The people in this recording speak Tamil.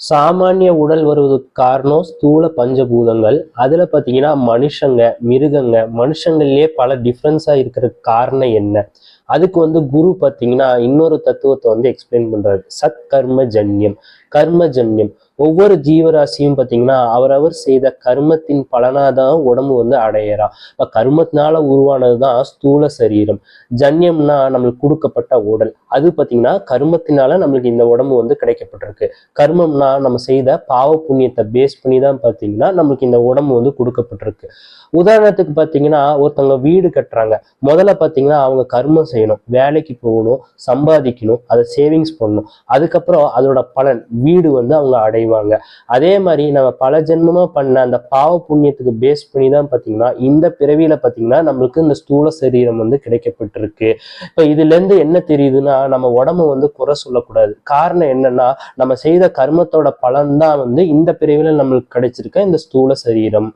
சாமானிய உடல் வருவதற்கு காரணம் ஸ்தூல பஞ்சபூதங்கள். அதுல பாத்தீங்கன்னா மனுஷங்க, மிருகங்க, மனுஷங்கள்லயே பல டிஃப்ரென்ஸா இருக்கிறதுக்கு காரணம் என்ன? அதுக்கு குரு பாத்தீங்கன்னா இன்னொரு தத்துவத்தை எக்ஸ்பிளைன் பண்றாரு. சத் கர்ம ஜன்யம். கர்மஜன்யம். ஒவ்வொரு ஜீவராசியும் பாத்தீங்கன்னா அவரவர் செய்த கர்மத்தின் பலனாதான் உடம்பு அடையறா. இப்ப கர்மத்தினால உருவானதுதான் ஸ்தூல சரீரம். ஜன்யம்னா நம்மளுக்கு கொடுக்கப்பட்ட உடல். அது பாத்தீங்கன்னா கர்மத்தினால நம்மளுக்கு இந்த உடம்பு கிடைக்கப்பட்டிருக்கு. கர்மம்னா நம்ம செய்த பாவ புண்ணியத்தை பேஸ் பண்ணி தான் பாத்தீங்கன்னா நம்மளுக்கு இந்த உடம்பு கொடுக்கப்பட்டிருக்கு. உதாரணத்துக்கு பாத்தீங்கன்னா ஒருத்தவங்க வீடு கட்டுறாங்க. முதல்ல பாத்தீங்கன்னா அவங்க கர்மம் செய்யணும், வேலைக்கு போகணும், சம்பாதிக்கணும், அதை சேவிங்ஸ் பண்ணணும். அதுக்கப்புறம் அதோட பலன் வீடு அவங்க அடைவாங்க. அதே மாதிரி நம்ம பல ஜென்மமா பண்ண அந்த பாவ புண்ணியத்துக்கு பேஸ் பண்ணி தான் பாத்தீங்கன்னா இந்த பிறவியில பாத்தீங்கன்னா நம்மளுக்கு இந்த ஸ்தூல சரீரம் கிடைக்கப்பட்டிருக்கு. இப்ப இதுல இருந்து என்ன தெரியுதுன்னா நம்ம உடம்ப குறை சொல்லக்கூடாது. காரணம் என்னன்னா நம்ம செய்த கர்மத்தோட பலன் தான் இந்த பிறவியில நம்மளுக்கு கிடைச்சிருக்க இந்த ஸ்தூல சரீரம்.